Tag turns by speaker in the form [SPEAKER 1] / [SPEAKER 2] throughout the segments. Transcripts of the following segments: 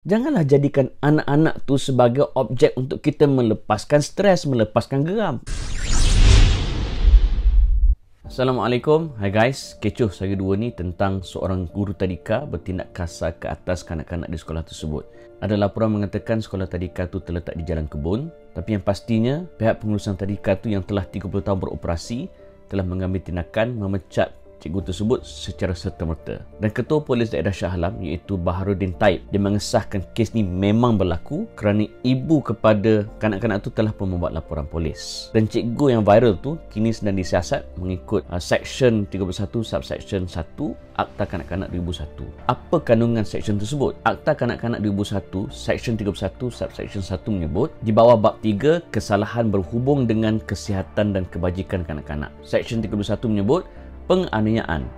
[SPEAKER 1] Janganlah jadikan anak-anak tu sebagai objek untuk kita melepaskan stres, melepaskan geram. Assalamualaikum. Hai guys, kecoh saya dua ni tentang seorang guru tadika bertindak kasar ke atas kanak-kanak di sekolah tersebut. Ada laporan mengatakan sekolah tadika tu terletak di Jalan Kebun, tapi yang pastinya pihak pengurusan tadika tu yang telah 30 tahun beroperasi telah mengambil tindakan memecat cikgu tersebut secara serta-merta. Dan Ketua Polis Daerah Shah Alam iaitu Baharudin Taib, dia mengesahkan kes ni memang berlaku kerana ibu kepada kanak-kanak tu telah pun membuat laporan polis. Dan cikgu yang viral tu kini sedang disiasat mengikut Seksyen 31 Subseksyen 1 Akta Kanak-Kanak 2001. Apa kandungan seksyen tersebut? Akta Kanak-Kanak 2001 Seksyen 31 Subseksyen 1 menyebut di bawah bab 3 kesalahan berhubung dengan kesihatan dan kebajikan kanak-kanak. Seksyen 31 menyebut penganiayaan,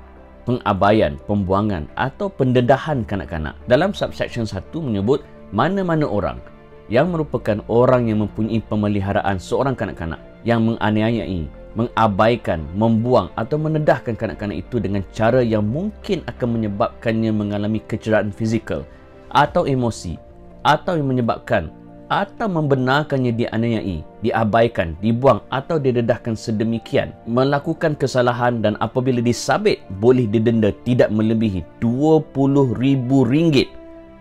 [SPEAKER 1] pengabaian, pembuangan atau pendedahan kanak-kanak. Dalam subsection 1 menyebut mana-mana orang yang merupakan orang yang mempunyai pemeliharaan seorang kanak-kanak yang menganiayai, mengabaikan, membuang atau mendedahkan kanak-kanak itu dengan cara yang mungkin akan menyebabkannya mengalami kecederaan fizikal atau emosi atau yang menyebabkan atau membenarkannya dianiayai, diabaikan, dibuang atau didedahkan sedemikian, melakukan kesalahan dan apabila disabit boleh didenda tidak melebihi RM20,000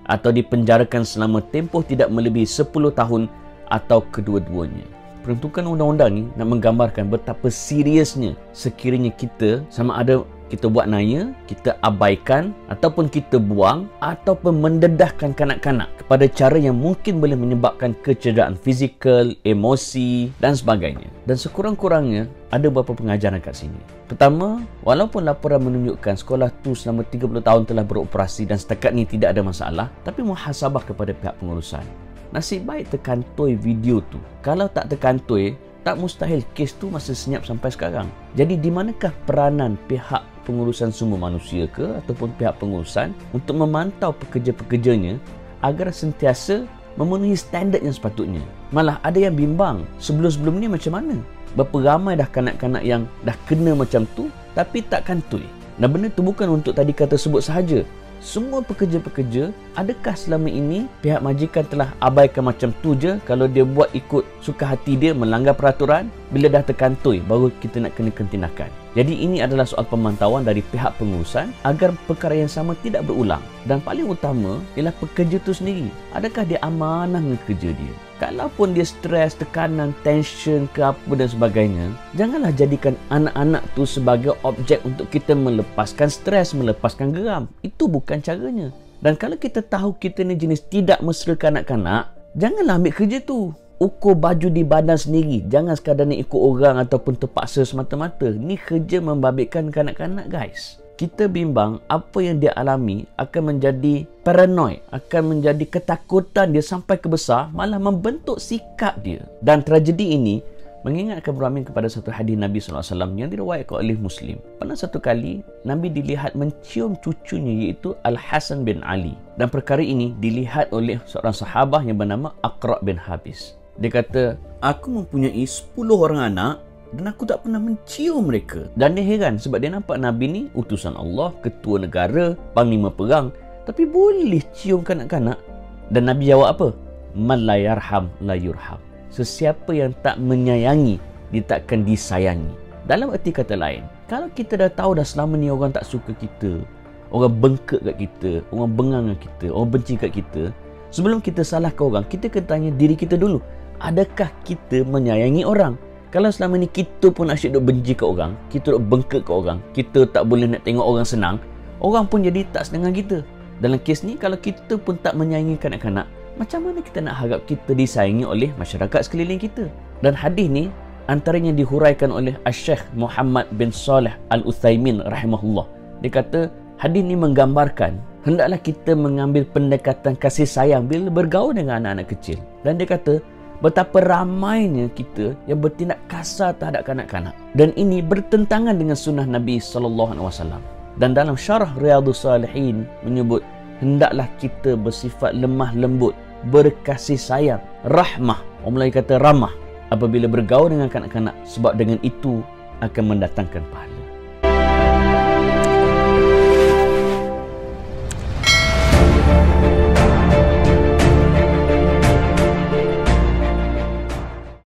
[SPEAKER 1] atau dipenjarakan selama tempoh tidak melebihi 10 tahun atau kedua-duanya. Peruntukan undang-undang ni nak menggambarkan betapa seriusnya sekiranya kita sama ada kita buat naya, kita abaikan ataupun kita buang ataupun mendedahkan kanak-kanak kepada cara yang mungkin boleh menyebabkan kecederaan fizikal, emosi dan sebagainya. Dan sekurang-kurangnya ada beberapa pengajaran kat sini. Pertama, walaupun laporan menunjukkan sekolah tu selama 30 tahun telah beroperasi dan setakat ni tidak ada masalah, tapi muhasabah kepada pihak pengurusan. Nasib baik terkantoi video tu. Kalau tak terkantoi, tak mustahil kes tu masih senyap sampai sekarang. Jadi di manakah peranan pihak pengurusan sumber manusia ke ataupun pihak pengurusan untuk memantau pekerja-pekerjanya agar sentiasa memenuhi standard yang sepatutnya? Malah ada yang bimbang, sebelum-sebelum ni macam mana? Berapa ramai dah kanak-kanak yang dah kena macam tu tapi tak kantoi. Dan benda tu bukan untuk tadika tersebut sahaja. Semua pekerja-pekerja, adakah selama ini pihak majikan telah abaikan macam tu je kalau dia buat ikut suka hati dia, melanggar peraturan? Bila dah terkantoi baru kita nak kenakan tindakan. Jadi ini adalah soal pemantauan dari pihak pengurusan agar perkara yang sama tidak berulang. Dan paling utama ialah pekerja tu sendiri. Adakah dia amanah dengan kerja dia? Kalaupun dia stres, tekanan, tension ke apa dan sebagainya, janganlah jadikan anak-anak tu sebagai objek untuk kita melepaskan stres, melepaskan geram. Itu bukan caranya. Dan kalau kita tahu kita ni jenis tidak mesra kanak-kanak, janganlah ambil kerja tu. Ukur baju di badan sendiri. Jangan sekadar nak ikut orang ataupun terpaksa semata-mata. Ni kerja membabitkan kanak-kanak guys. Kita bimbang apa yang dia alami akan menjadi paranoid, akan menjadi ketakutan dia sampai ke besar, malah membentuk sikap dia. Dan tragedi ini mengingatkan beramil kepada satu hadis Nabi SAW yang diriwayatkan oleh Muslim. Pernah satu kali Nabi dilihat mencium cucunya iaitu Al-Hasan bin Ali. Dan perkara ini dilihat oleh seorang sahabah yang bernama Aqra' bin Habis. Dia kata, aku mempunyai 10 orang anak dan aku tak pernah mencium mereka. Dan dia heran sebab dia nampak Nabi ni utusan Allah, ketua negara, panglima perang, tapi boleh cium kanak-kanak. Dan Nabi jawab apa? Man la yarham la yurham. Sesiapa yang tak menyayangi, dia takkan disayangi. Dalam erti kata lain, kalau kita dah tahu dah selama ni orang tak suka kita, orang bengkak kat kita, orang bengang kat kita, orang benci kat kita, sebelum kita salahkan orang, kita kena tanya diri kita dulu. Adakah kita menyayangi orang? Kalau selama ni kita pun asyik duk benci kat orang, kita duk bengkak kat orang, kita tak boleh nak tengok orang senang, orang pun jadi tak senang kita. Dalam kes ni, kalau kita pun tak menyayangi kanak-kanak, macam mana kita nak harap kita disayangi oleh masyarakat sekeliling kita? Dan hadis ni antaranya dihuraikan oleh Syekh Muhammad bin Saleh Al-Utsaimin rahimahullah. Dia kata hadis ni menggambarkan hendaklah kita mengambil pendekatan kasih sayang bila bergaul dengan anak-anak kecil. Dan dia kata betapa ramainya kita yang bertindak kasar terhadap kanak-kanak. Dan ini bertentangan dengan sunnah Nabi SAW. Dan dalam syarah Riyadhus Salihin menyebut hendaklah kita bersifat lemah lembut, berkasih sayang, rahmah. Orang Melayu kata ramah apabila bergaul dengan kanak-kanak sebab dengan itu akan mendatangkan pahala.